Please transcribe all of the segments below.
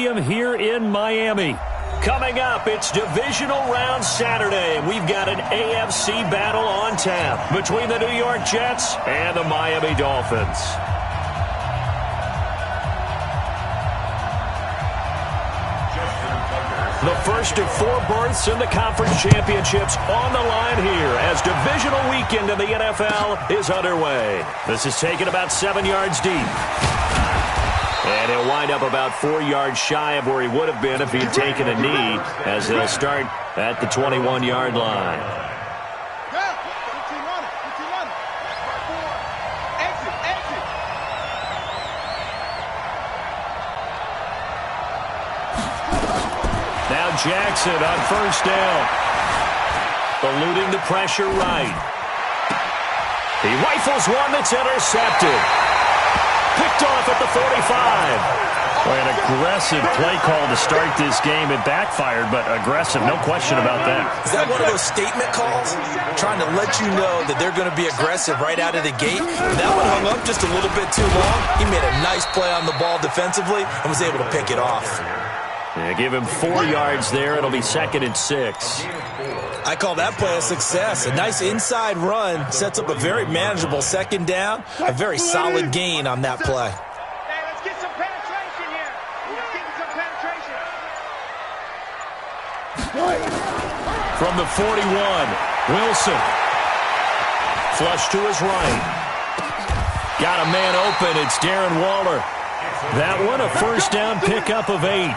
Stadium here in Miami. Coming up, it's Divisional Round Saturday, and we've got an AFC battle on tap between the New York Jets and the Miami Dolphins. The first of 4 berths in the conference championships on the line here as divisional weekend in the NFL is underway. This is taken about 7 yards deep. And he'll wind up about 4 yards shy of where he would have been if he'd taken a knee, as they'll start at the 21-yard line. Now Jackson on first down. Eluding the pressure right. He rifles one that's intercepted. Picked off at the 45. Boy, an aggressive play call to start this game. It backfired, but aggressive, no question about that. Is that one of those statement calls? Trying to let you know that they're going to be aggressive right out of the gate. That one hung up just a little bit too long. He made a nice play on the ball defensively and was able to pick it off. Yeah, give him 4 yards there. It'll be 2nd and 6. I call that play a success. A nice inside run sets up a very manageable 2nd down. A very solid gain on that play. Hey, let's get some penetration here. Let's get some penetration. From the 41, Wilson. Flush to his right. Got a man open. It's Darren Waller. That one, a first down pickup of 8.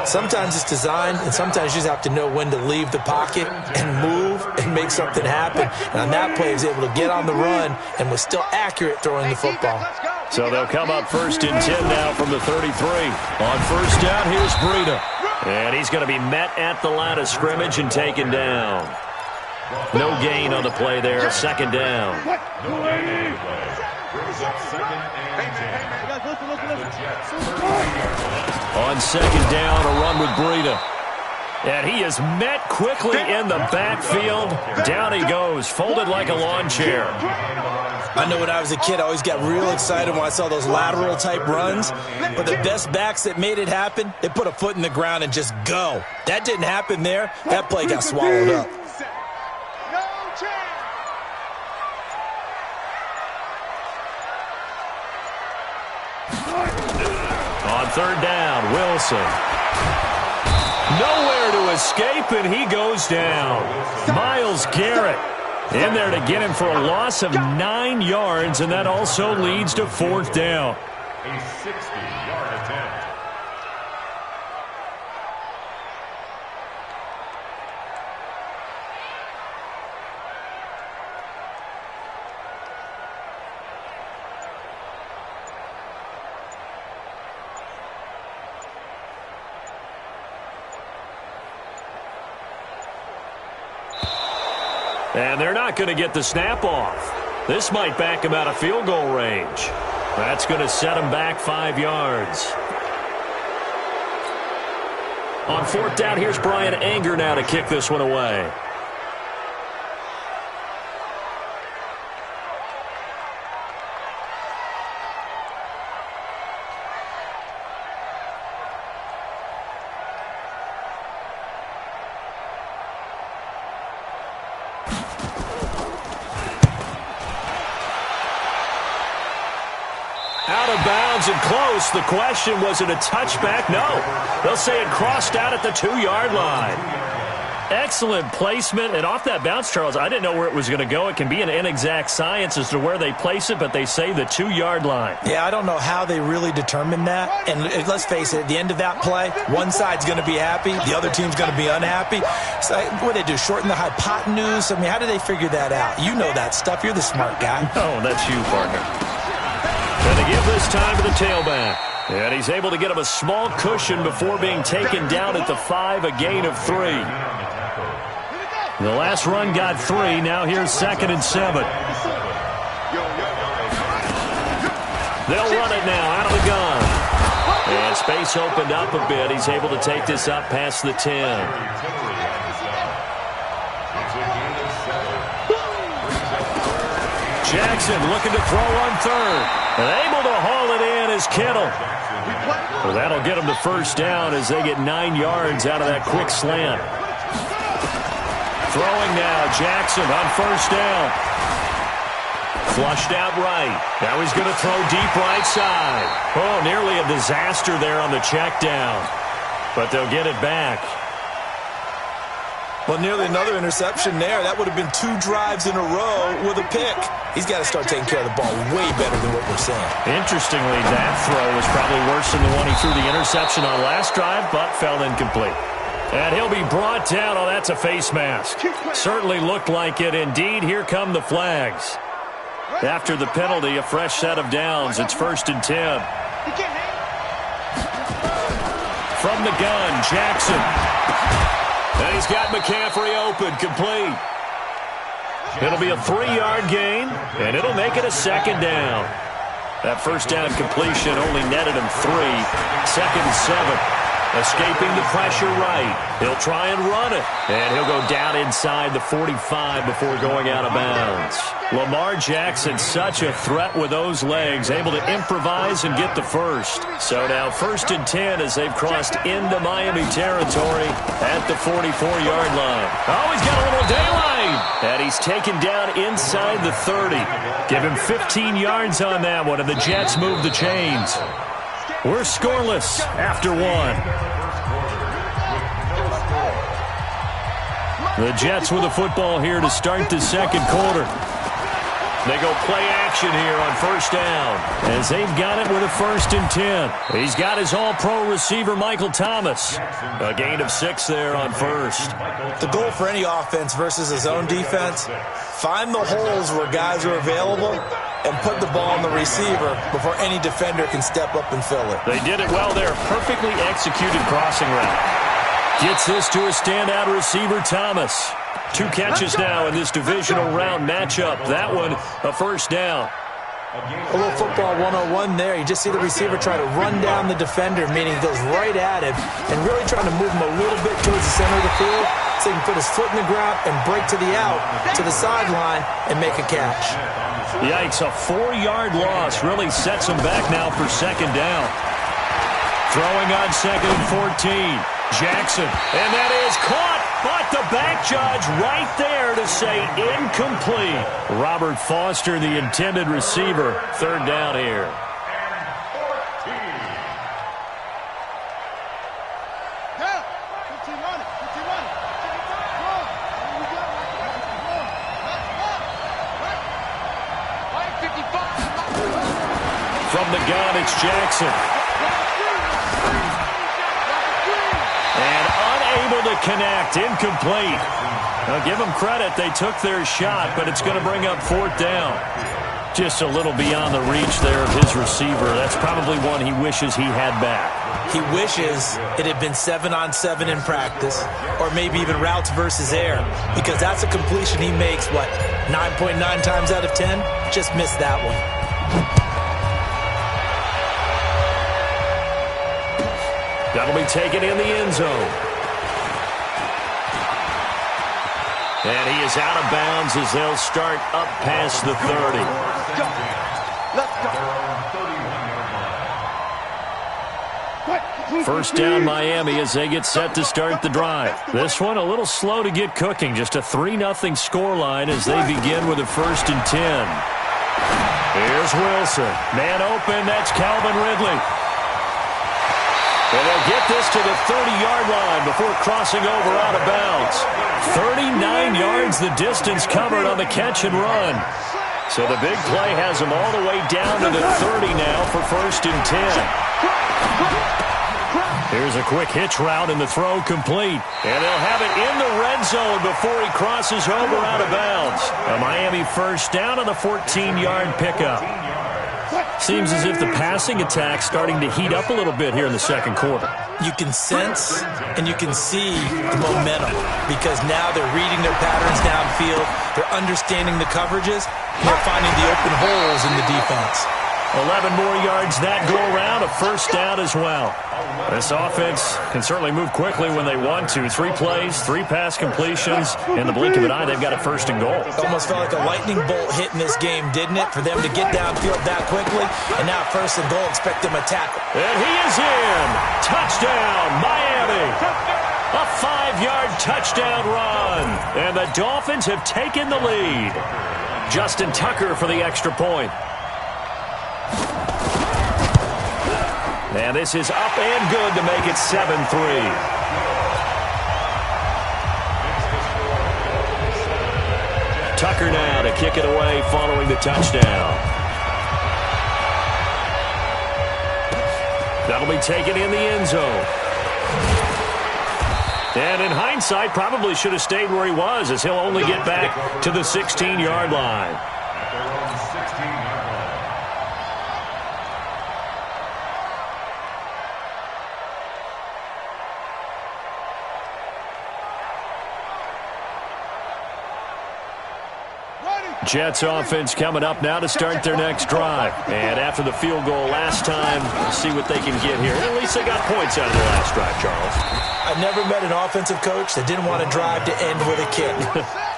Sometimes it's designed, and sometimes you just have to know when to leave the pocket and move and make something happen. And on that play, he was able to get on the run and was still accurate throwing the football. So they'll come up 1st and 10 now from the 33. On first down, here's Breida. And he's going to be met at the line of scrimmage and taken down. No gain on the play there, 2nd down. On 2nd down, a run with Breida. And he is met quickly in the backfield. Down he goes, folded like a lawn chair. I know when I was a kid, I always got real excited when I saw those lateral type runs. But the best backs that made it happen, they put a foot in the ground and just go. That didn't happen there. That play got swallowed up. On 3rd down, Wilson. Nowhere to escape, and he goes down. Myles Garrett in there to get him for a loss of 9 yards, and that also leads to 4th down. A 60-yard attempt. And they're not going to get the snap off. This might back him out of field goal range. That's going to set him back 5 yards. On 4th down, here's Brian Anger now to kick this one away. Out of bounds and close. The question, was it a touchback? No. They'll say it crossed out at the 2-yard line. Excellent placement. And off that bounce, Charles, I didn't know where it was going to go. It can be an inexact science as to where they place it, but they say the 2-yard line. Yeah, I don't know how they really determine that. And let's face it, at the end of that play, one side's going to be happy, the other team's going to be unhappy. So what do they do, shorten the hypotenuse? I mean, how do they figure that out? You know that stuff. You're the smart guy. Oh, that's you, partner. And they give this time to the tailback. And he's able to get him a small cushion before being taken down at the 5, a gain of 3. The last run got 3. Now here's 2nd and 7. They'll run it now out of the gun. And space opened up a bit. He's able to take this up past the 10. Jackson looking to throw on 3rd. And able to haul it in is Kittle. Well, that'll get them to first down as they get 9 yards out of that quick slant. Throwing now, Jackson on first down. Flushed out right. Now he's going to throw deep right side. Oh, nearly a disaster there on the check down. But they'll get it back. Well, nearly another interception there. That would have been 2 drives in a row with a pick. He's got to start taking care of the ball way better than what we're seeing. Interestingly, that throw was probably worse than the one he threw the interception on last drive, but fell incomplete. And he'll be brought down. Oh, that's a face mask. Certainly looked like it. Indeed, here come the flags. After the penalty, a fresh set of downs. It's 1st and 10. From the gun, Jackson. And he's got McCaffrey open, complete. It'll be a 3-yard gain, and it'll make it a 2nd down. That first down completion only netted him 3. 2nd and 7. Escaping the pressure right. He'll try and run it. And he'll go down inside the 45 before going out of bounds. Lamar Jackson, such a threat with those legs, able to improvise and get the first. So now 1st and 10 as they've crossed into Miami territory at the 44-yard line. Oh, he's got a little daylight. And he's taken down inside the 30. Give him 15 yards on that one, and the Jets move the chains. We're scoreless after 1. The Jets with the football here to start the 2nd quarter. They go play action here on first down as they've got it with a 1st and 10. He's got his all-pro receiver, Michael Thomas. A gain of 6 there on first. The goal for any offense versus his own defense, find the holes where guys are available and put the ball on the receiver before any defender can step up and fill it. They did it well there. Perfectly executed crossing route. Gets this to a standout receiver, Thomas. 2 catches now in this divisional round matchup. That one, a first down. A little football 101 there. You just see the receiver try to run down the defender, meaning he goes right at him and really trying to move him a little bit towards the center of the field so he can put his foot in the ground and break to the out, to the sideline, and make a catch. Yikes, a 4-yard loss really sets him back now for 2nd down. Throwing on 2nd and 14. Jackson, and that is caught, but the back judge right there to say incomplete. Robert Foster, the intended receiver, 3rd down here. From the gun, it's Jackson. And unable to connect, incomplete. Now give them credit, they took their shot, but it's going to bring up 4th down. Just a little beyond the reach there of his receiver. That's probably one he wishes he had back. He wishes it had been 7-on-7 in practice, or maybe even routes versus air, because that's a completion he makes, 9.9 times out of 10? Just missed that one. That'll be taken in the end zone. And he is out of bounds as they'll start up past the 30. First down Miami as they get set to start the drive. This one a little slow to get cooking. Just a 3-0 scoreline as they begin with a 1st and 10. Here's Wilson. Man open, that's Calvin Ridley. And they'll get this to the 30-yard line before crossing over out of bounds. 39 yards the distance covered on the catch and run. So the big play has them all the way down to the 30 now for 1st and 10. Here's a quick hitch route and the throw complete. And they'll have it in the red zone before he crosses over out of bounds. A Miami first down on the 14-yard pickup. Seems as if the passing attack's starting to heat up a little bit here in the 2nd quarter. You can sense and you can see the momentum because now they're reading their patterns downfield, they're understanding the coverages, and they're finding the open holes in the defense. 11 more yards that go around, a first down as well. This offense can certainly move quickly when they want to. 3 plays, 3 pass completions. In the blink of an eye, they've got a first and goal. It almost felt like a lightning bolt hit in this game, didn't it? For them to get downfield that quickly. And now first and goal, expect them to tackle. And he is in. Touchdown, Miami. A 5-yard touchdown run. And the Dolphins have taken the lead. Justin Tucker for the extra point. And this is up and good to make it 7-3. Tucker now to kick it away following the touchdown. That'll be taken in the end zone. And in hindsight, probably should have stayed where he was, as he'll only get back to the 16-yard line. Jets offense coming up now to start their next drive. And after the field goal last time, we'll see what they can get here. And at least they got points out of the last drive, Charles. I've never met an offensive coach that didn't want to drive to end with a kick.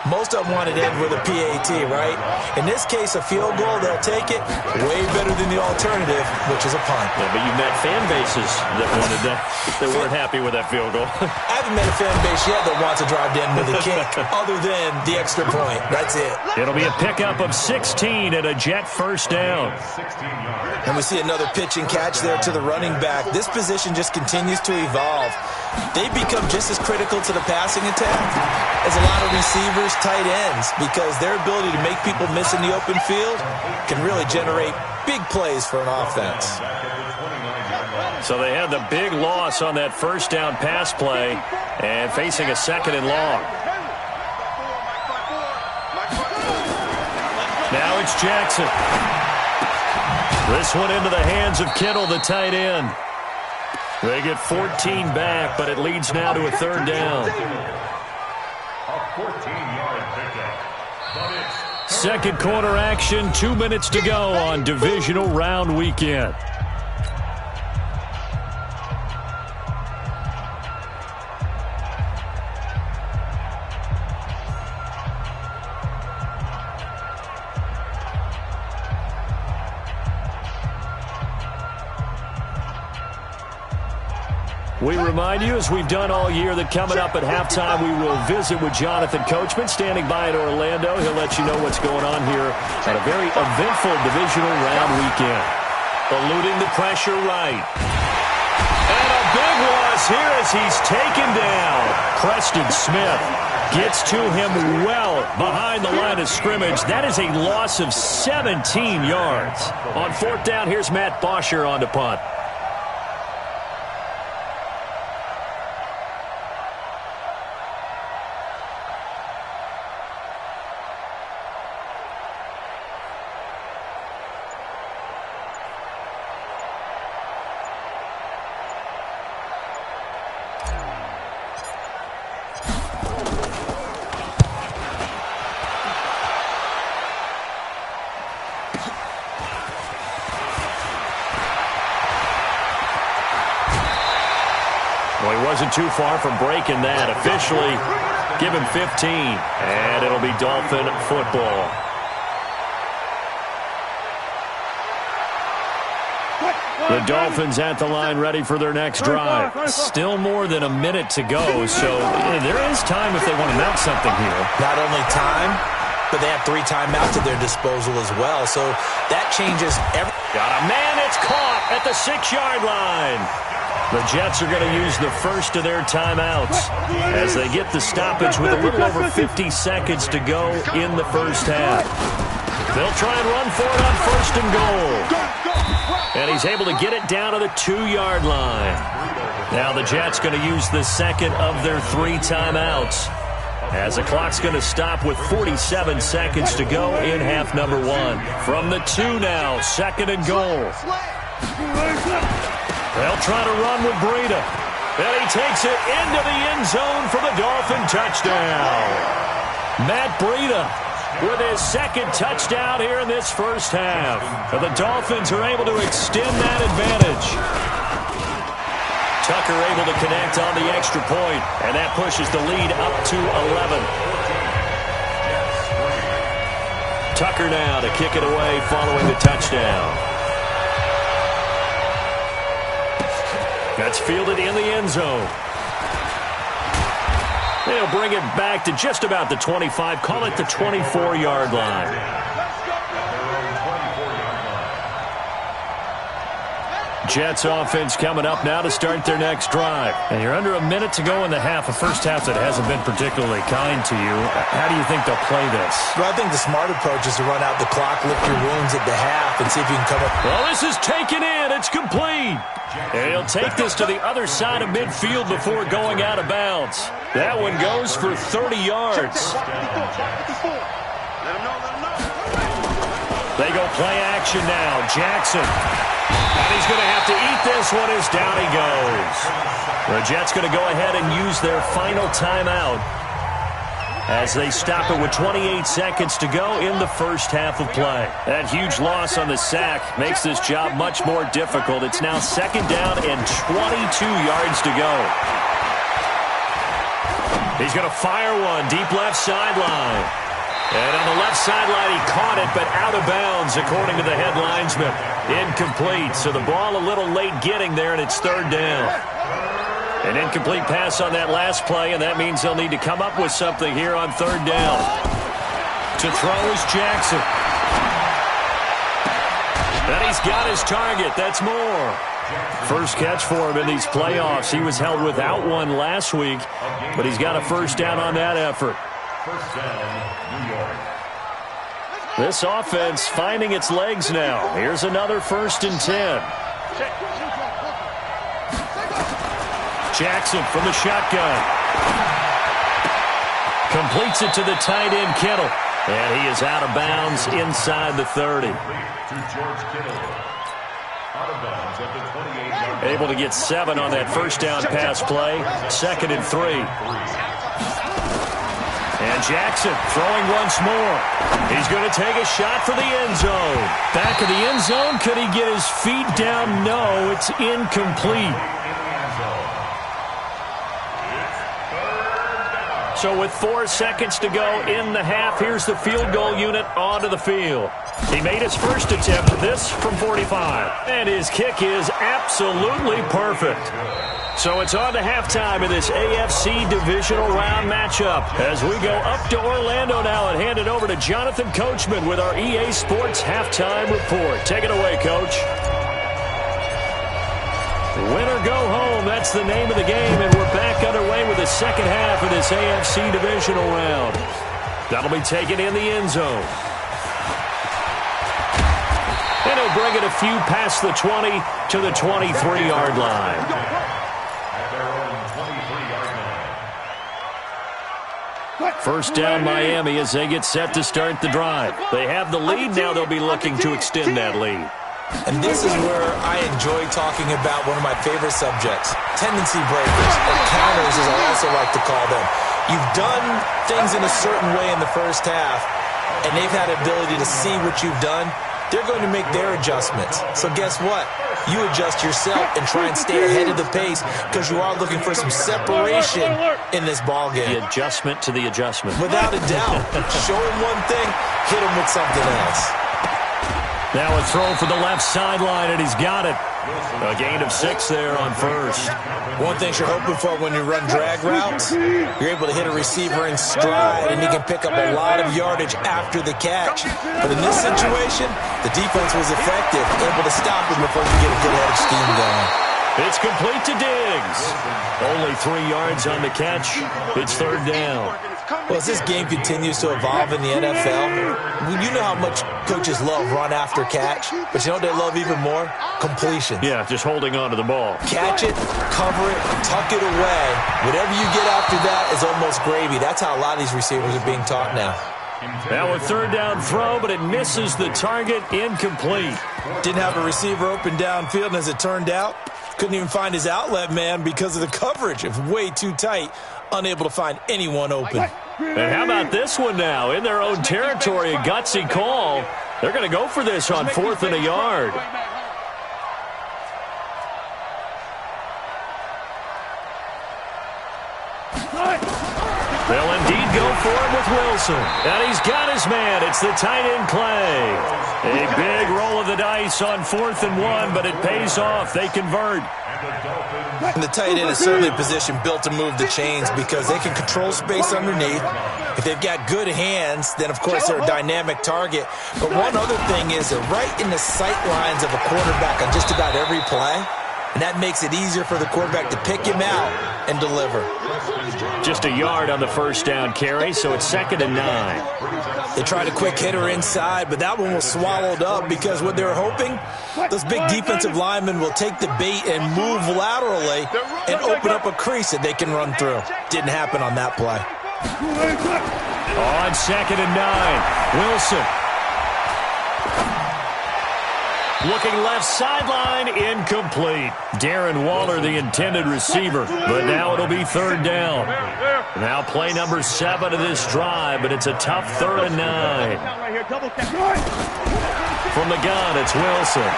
Most of them wanted to end with a PAT, right? In this case, a field goal, they'll take it way better than the alternative, which is a punt. Yeah, but you've met fan bases that wanted that, that weren't happy with that field goal. I haven't met a fan base yet that wants to drive to end with a kick, other than the extra point. That's it. It'll be a pickup of 16 and a Jet first down. And we see another pitch and catch there to the running back. This position just continues to evolve. They become just as critical to the passing attack as a lot of receivers, tight ends, because their ability to make people miss in the open field can really generate big plays for an offense. So they had the big loss on that first down pass play and facing a second and long. Now it's Jackson. This one into the hands of Kittle, the tight end. They get 14 back, but it leads now to a third down. A 14-yard pickup. Second quarter action, 2 minutes to go on divisional round weekend. We remind you, as we've done all year, that coming up at halftime, we will visit with Jonathan Coachman, standing by in Orlando. He'll let you know what's going on here at a very eventful divisional round weekend. Eluding the pressure right. And a big loss here as he's taken down. Preston Smith gets to him well behind the line of scrimmage. That is a loss of 17 yards. On fourth down, here's Matt Bosher on to punt. Well, he wasn't too far from breaking that. Officially, give him 15. And it'll be Dolphin football. The Dolphins at the line, ready for their next drive. Still more than a minute to go, so there is time if they want to mount something here. Not only time, but they have 3 timeouts at their disposal as well, so that changes everything. Got a man, it's caught at the 6-yard line. The Jets are going to use the first of their timeouts as they get the stoppage with a little over 50 seconds to go in the first half. They'll try and run for it on first and goal. And he's able to get it down to the 2-yard line. Now the Jets going to use the second of their 3 timeouts as the clock's going to stop with 47 seconds to go in half number 1. From the 2 now, second and goal. They'll try to run with Breida. And he takes it into the end zone for the Dolphin touchdown. Matt Breida with his second touchdown here in this first half. And the Dolphins are able to extend that advantage. Tucker able to connect on the extra point, and that pushes the lead up to 11. Tucker now to kick it away following the touchdown. That's fielded in the end zone. They'll bring it back to just about the 25, call it the 24-yard line. Jets offense coming up now to start their next drive. And you're under a minute to go in the half, a first half that hasn't been particularly kind to you. How do you think they'll play this? Well, I think the smart approach is to run out the clock, lift your wounds at the half, and see if you can come up. Well, this is taken in. It's complete. And he'll take this to the other side of midfield before going out of bounds. That one goes for 30 yards. They go play action now. Jackson. And he's going to have to eat this one as down he goes. The Jets going to go ahead and use their final timeout as they stop it with 28 seconds to go in the first half of play. That huge loss on the sack makes this job much more difficult. It's now second down and 22 yards to go. He's going to fire one deep left sideline. And on the left sideline, he caught it, but out of bounds, according to the head linesman. Incomplete, so the ball a little late getting there, and it's third down. An incomplete pass on that last play, and that means they'll need to come up with something here on third down. To throw is Jackson. And he's got his target. That's more. First catch for him in these playoffs. He was held without one last week, but he's got a first down on that effort. First down, New York. This offense finding its legs now. Here's another 1st and 10. Jackson from the shotgun. Completes it to the tight end, Kittle. And he is out of bounds inside the 30. To George Kittle. Out of bounds at the 28-yard line. Able to get 7 on that first down pass play. 2nd and 3. And Jackson throwing once more. He's going to take a shot for the end zone. Back of the end zone. Could he get his feet down? No, it's incomplete. So with 4 seconds to go in the half, here's the field goal unit onto the field. He made his first attempt, this from 45. And his kick is absolutely perfect. So it's on to halftime in this AFC divisional round matchup as we go up to Orlando now and hand it over to Jonathan Coachman with our EA Sports halftime report. Take it away, Coach. Win or go home, that's the name of the game, and we're back underway with the second half of this AFC divisional round. That'll be taken in the end zone. And he'll bring it a few past the 20 to the 23-yard line. First down Miami as they get set to start the drive. They have the lead. Now they'll be looking to extend that lead. And this is where I enjoy talking about one of my favorite subjects, tendency breakers, or counters as I also like to call them. You've done things in a certain way in the first half, and they've had the ability to see what you've done. They're going to make their adjustments. So guess what? You adjust yourself and try and stay ahead of the pace because you are looking for some separation in this ball game. The adjustment to the adjustment. Without a doubt. Show him one thing, hit him with something else. Now a throw for the left sideline, and he's got it. A gain of 6 there on first. One thing you're hoping for when you run drag routes, you're able to hit a receiver in stride, and he can pick up a lot of yardage after the catch. But in this situation, the defense was effective, able to stop him before he get a good head of steam going. It's complete to Diggs. Only 3 yards on the catch. It's third down. Well, as this game continues to evolve in the NFL, you know how much coaches love run after catch, but you know what they love even more? Completion. Yeah, just holding on to the ball. Catch it, cover it, tuck it away. Whatever you get after that is almost gravy. That's how a lot of these receivers are being taught now. Now a third down throw, but it misses the target. Incomplete. Didn't have a receiver open downfield, and as it turned out, Couldn't even find his outlet man because of the coverage. It's way too tight. Unable to find anyone open. And how about this one now? In their own territory, a gutsy call. They're going to go for this on 4th and a yard. They'll indeed go for it with Wilson. And he's got his man. It's the tight end, Clay. A big roll of the dice on 4th and 1, but it pays off. They convert. And the tight end is certainly a position built to move the chains because they can control space underneath. If they've got good hands, then, of course, they're a dynamic target. But one other thing is they're right in the sight lines of a quarterback on just about every play. And that makes it easier for the quarterback to pick him out and deliver. Just a yard on the first down carry, so it's 2nd and 9. They tried a quick hitter inside, but that one was swallowed up because what they were hoping, those big defensive linemen will take the bait and move laterally and open up a crease that they can run through. Didn't happen on that play. On 2nd and 9, Wilson. Looking left sideline, incomplete. Darren Waller, the intended receiver, but now it'll be 3rd down. Now play number 7 of this drive, but it's a tough 3rd and 9. From the gun, it's Wilson.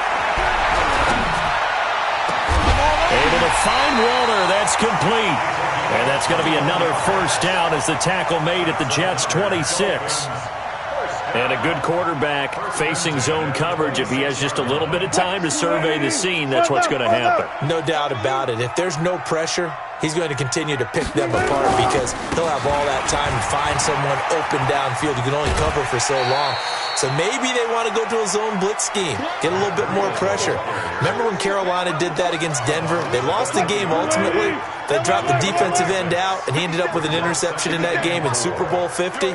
Able to find Waller, that's complete. And that's going to be another first down as the tackle made at the Jets' 26. And a good quarterback facing zone coverage. If he has just a little bit of time to survey the scene, that's what's going to happen. No doubt about it. If there's no pressure, he's going to continue to pick them apart because he'll have all that time to find someone open downfield. You can only cover for so long. So maybe they want to go to a zone blitz scheme, get a little bit more pressure. Remember when Carolina did that against Denver? They lost the game ultimately. They dropped the defensive end out, and he ended up with an interception in that game in Super Bowl 50.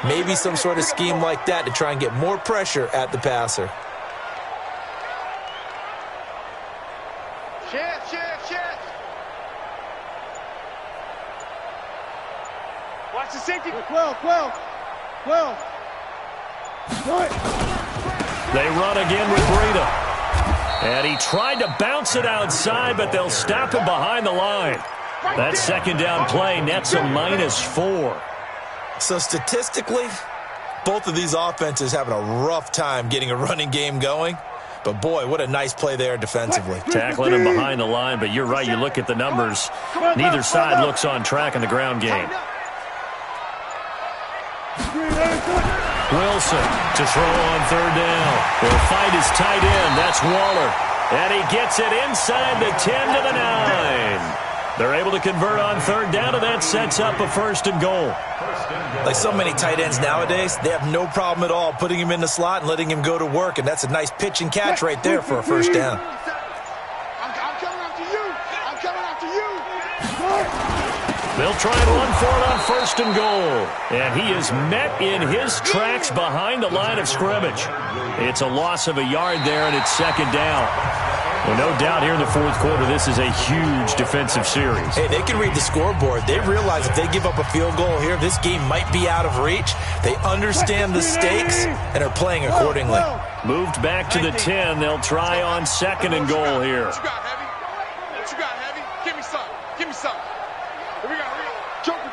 Maybe some sort of scheme like that to try and get more pressure at the passer. Shift. Watch the safety. 12. They run again with Breida. And he tried to bounce it outside, but they'll stop him behind the line. That 2nd down play nets a -4. So statistically, both of these offenses having a rough time getting a running game going. But, boy, what a nice play there defensively. Tackling him behind the line, but you're right. You look at the numbers. Neither side looks on track in the ground game. Wilson to throw on 3rd down. He'll find his tight end. That's Waller. And he gets it inside the 10 to the 9. They're able to convert on 3rd down, and that sets up a 1st and goal. Like so many tight ends nowadays, they have no problem at all putting him in the slot and letting him go to work, and that's a nice pitch and catch right there for a 1st down. I'm coming after you. They'll try and run for it on 1st and goal. And he is met in his tracks behind the line of scrimmage. It's a loss of a yard there, and it's 2nd down. Well, no doubt here in the 4th quarter, this is a huge defensive series. Hey, they can read the scoreboard. They realize if they give up a field goal here, this game might be out of reach. They understand the stakes and are playing accordingly. Moved back to the 10. They'll try on 2nd and goal here. What you got, Heavy? Give me some. Here we go. Joker.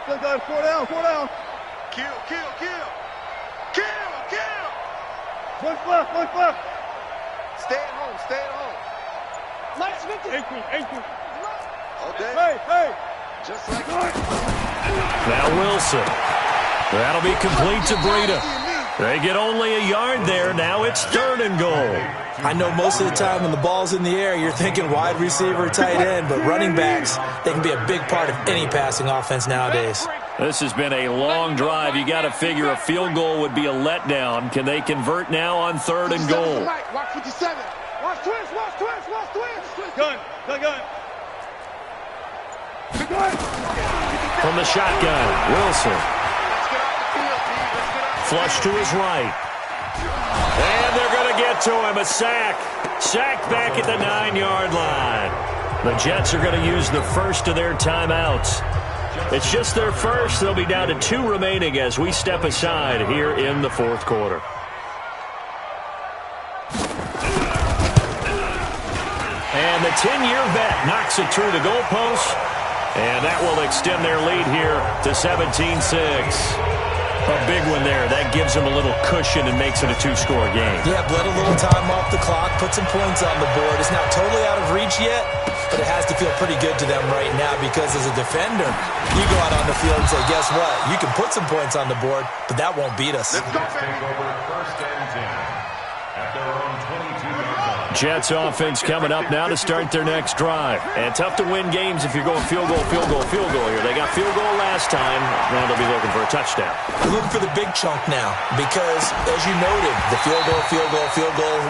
Go, 4 down. Kill. One left. Stay at home. Lights 50. 18. Okay. Hey. Just like that. Now Wilson. That'll be complete to Breida. They get only a yard there. Now it's 3rd and goal. I know most of the time when the ball's in the air, you're thinking wide receiver, tight end, but running backs, they can be a big part of any passing offense nowadays. This has been a long drive. You got to figure a field goal would be a letdown. Can they convert now on 3rd and goal? Watch 57. Watch twist. Gun. From the shotgun, Wilson. Flush to his right. And they're going to get to him. A sack. Sacked back at the 9-yard line. The Jets are going to use the first of their timeouts. It's just their first. They'll be down to 2 remaining as we step aside here in the 4th quarter. the 10-year vet knocks it through the goalpost, and that will extend their lead here to 17-6. A big one there. That gives them a little cushion and makes it a two-score game. Yeah, bled a little time off the clock, put some points on the board. It's not totally out of reach yet, but it has to feel pretty good to them right now because as a defender, you go out on the field and say, guess what? You can put some points on the board, but that won't beat us. Let's go, take over first and 10 at their own 22-yard line. Jets offense coming up now to start their next drive. And tough to win games if you're going field goal, field goal, field goal here. They got field goal last time. Now they'll be looking for a touchdown. They're looking for the big chunk now because, as you noted, the field goal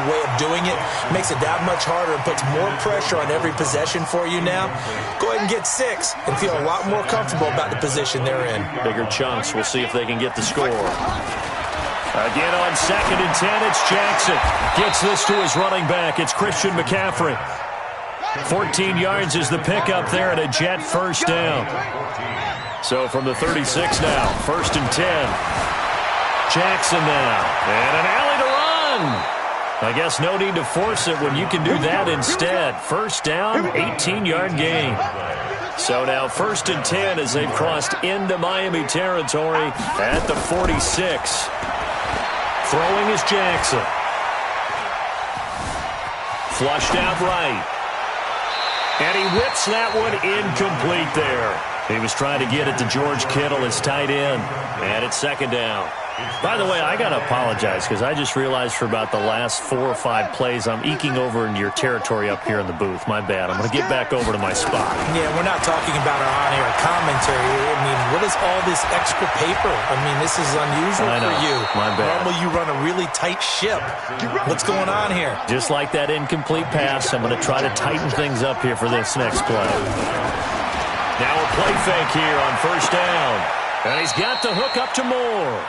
way of doing it makes it that much harder and puts more pressure on every possession for you now. Go ahead and get 6 and feel a lot more comfortable about the position they're in. Bigger chunks. We'll see if they can get the score. Again on 2nd and 10, it's Jackson. Gets this to his running back. It's Christian McCaffrey. 14 yards is the pickup there and a Jet first down. So from the 36 now, 1st and 10. Jackson now. And an alley to run. I guess no need to force it when you can do that instead. First down, 18-yard gain. So now 1st and 10 as they've crossed into Miami territory at the 46. Throwing is Jackson. Flushed out right. And he whips that one incomplete there. He was trying to get it to George Kittle, his tight end. And it's 2nd down. By the way, I got to apologize because I just realized for about the last 4 or 5 plays I'm eking over into your territory up here in the booth. My bad. I'm going to get back over to my spot. Yeah, we're not talking about our on-air commentary. I mean, what is all this extra paper? I mean, this is unusual for you. My bad. Normally you run a really tight ship. What's going on here? Just like that incomplete pass, I'm going to try to tighten things up here for this next play. Now a play fake here on 1st down. And he's got the hook up to Moore.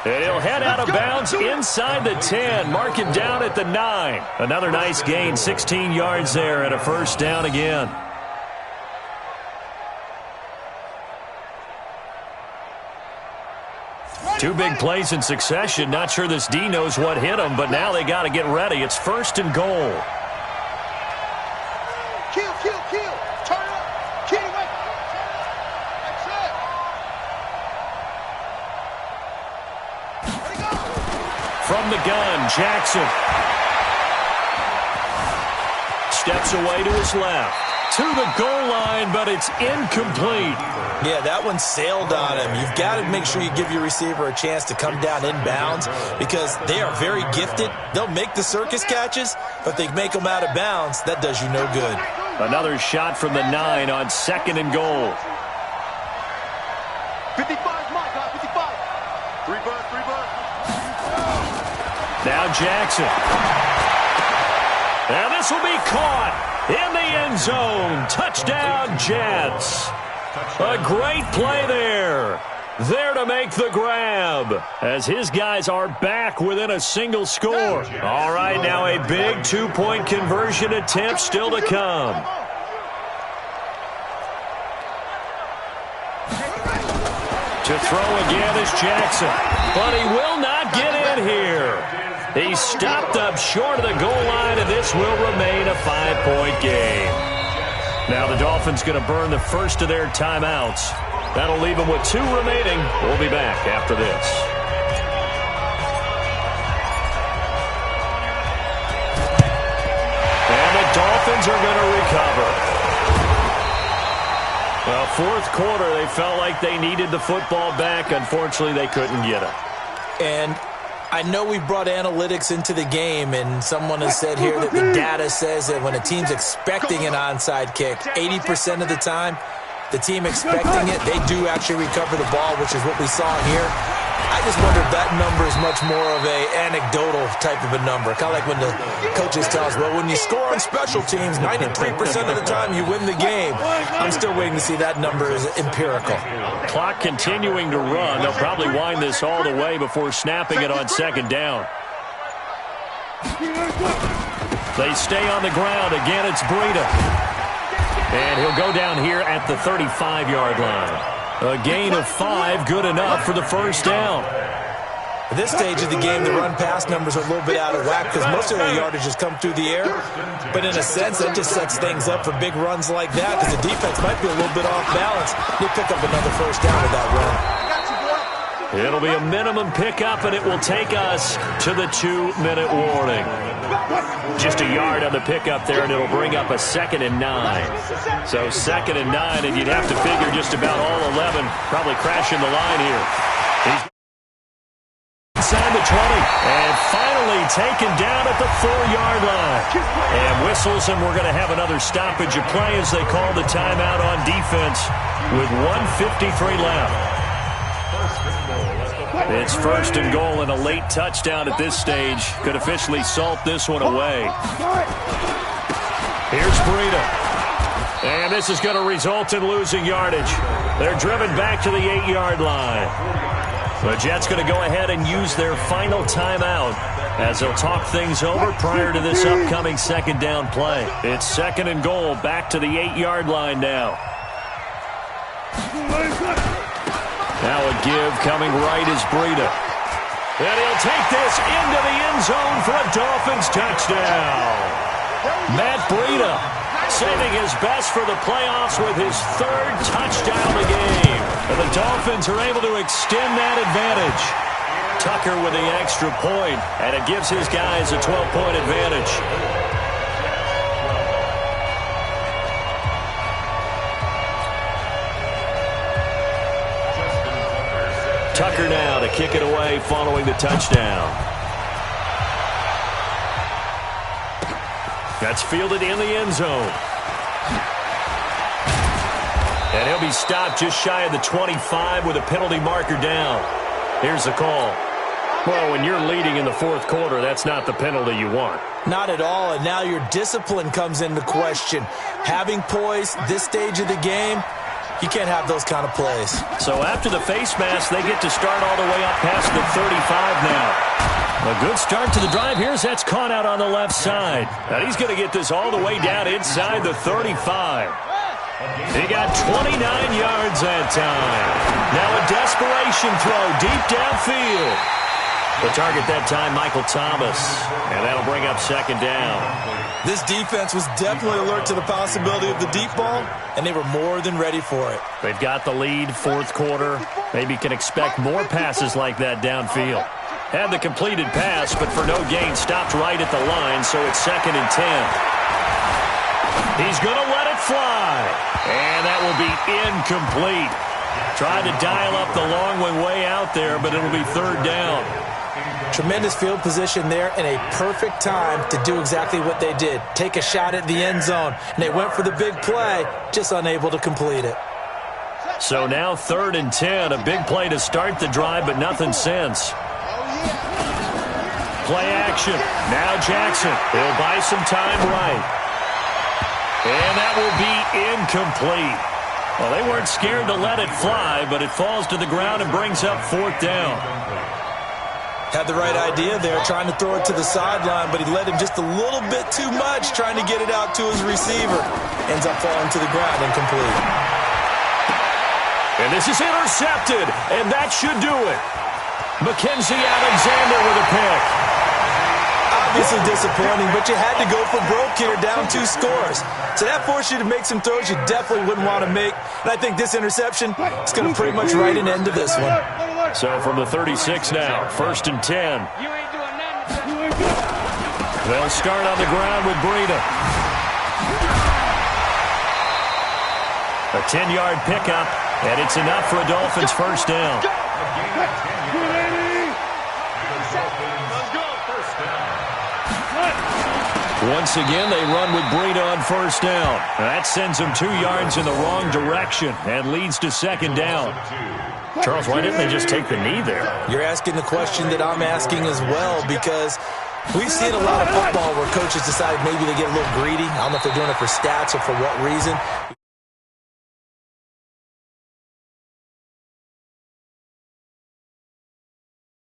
And he'll head out of bounds inside the 10. Mark him down at the 9. Another nice gain, 16 yards there and a 1st down again. Two big plays in succession. Not sure this D knows what hit him, but now they got to get ready. It's 1st and goal. Kill. Turn up. Kill it. That's it. From the gun, Jackson. Steps away to his left. To the goal line, but it's incomplete. Yeah, that one sailed on him. You've got to make sure you give your receiver a chance to come down inbounds because they are very gifted. They'll make the circus catches, but they make them out of bounds. That does you no good. Another shot from the 9 on 2nd and goal. 55, Mike, 55. 3 bud. Now Jackson. And this will be caught in the end zone. Touchdown, Jets. A great play there. There to make the grab as his guys are back within a single score. All right, now a big 2-point conversion attempt still to come. To throw again is Jackson, but he will not get in here. He stopped up short of the goal line, and this will remain a 5-point game. Now the Dolphins going to burn the first of their timeouts. That'll leave them with 2 remaining. We'll be back after this. And the Dolphins are going to recover. Well, 4th quarter, they felt like they needed the football back. Unfortunately, they couldn't get it. And I know we brought analytics into the game, and someone has said here that the data says that when a team's expecting an onside kick, 80% of the time, the team expecting it, they do actually recover the ball, which is what we saw here. I just wonder if that number is much more of a anecdotal type of a number. Kind of like when the coaches tell us, well, when you score on special teams, 93% of the time you win the game. I'm still waiting to see that number is empirical. Clock continuing to run. They'll probably wind this all the way before snapping it on 2nd down. They stay on the ground. Again, it's Breida. And he'll go down here at the 35-yard line. A gain of 5, good enough for the 1st down. At this stage of the game, the run-pass numbers are a little bit out of whack because most of their yardage has come through the air. But in a sense, that just sets things up for big runs like that because the defense might be a little bit off balance. They pick up another first down with that run. It'll be a minimum pickup, and it will take us to the 2-minute warning. Just a yard on the pickup there, and it'll bring up a 2nd and 9. So 2nd and 9, and you'd have to figure just about all 11 probably crashing the line here. He's inside the 20, and finally taken down at the 4-yard line. And whistles, and we're going to have another stoppage of play as they call the timeout on defense with 1:53 left. It's 1st and goal, and a late touchdown at this stage could officially salt this one away. Here's Breida. And this is going to result in losing yardage. They're driven back to the 8-yard line. The Jets going to go ahead and use their final timeout as they'll talk things over prior to this upcoming 2nd down play. It's 2nd and goal, back to the 8-yard line now. Now a give coming right is Breida. And he'll take this into the end zone for a Dolphins touchdown. Matt Breida saving his best for the playoffs with his 3rd touchdown of the game. And the Dolphins are able to extend that advantage. Tucker with the extra point, and it gives his guys a 12-point advantage. Tucker now to kick it away following the touchdown. That's fielded in the end zone. And he'll be stopped just shy of the 25 with a penalty marker down. Here's the call. Well, when you're leading in the 4th quarter, that's not the penalty you want. Not at all, and now your discipline comes into question. Having poise this stage of the game, you can't have those kind of plays. So after the face mask, they get to start all the way up past the 35 now. A good start to the drive. Here's that's caught out on the left side. And he's going to get this all the way down inside the 35. He got 29 yards that time. Now a desperation throw deep downfield. The target that time, Michael Thomas. And that'll bring up 2nd down. This defense was definitely alert to the possibility of the deep ball, and they were more than ready for it. They've got the lead, 4th quarter. Maybe can expect more passes like that downfield. Had the completed pass, but for no gain, stopped right at the line, so it's 2nd and 10. He's going to let it fly, and that will be incomplete. Tried to dial up the long one way out there, but it'll be 3rd down. Tremendous field position there and a perfect time to do exactly what they did. Take a shot at the end zone. And they went for the big play, just unable to complete it. So now 3rd and 10. A big play to start the drive, but nothing since. Play action. Now Jackson. He'll buy some time right. And that will be incomplete. Well, they weren't scared to let it fly, but it falls to the ground and brings up 4th down. Had the right idea there, trying to throw it to the sideline, but he led him just a little bit too much, trying to get it out to his receiver. Ends up falling to the ground, incomplete. And this is intercepted, and that should do it. Mackenzie Alexander with a pick. Obviously disappointing, but you had to go for broke here, down 2 scores. So that forced you to make some throws you definitely wouldn't want to make. And I think this interception is going to pretty much write an end to this one. So from the 36 now, 1st and 10. They'll start on the ground with Breida. A 10-yard pickup, and it's enough for a Dolphins 1st down. Once again, they run with Breida on 1st down. That sends them 2 yards in the wrong direction and leads to 2nd down. Charles, why didn't they just take the knee there? You're asking the question that I'm asking as well, because we've seen a lot of football where coaches decide maybe they get a little greedy. I don't know if they're doing it for stats or for what reason.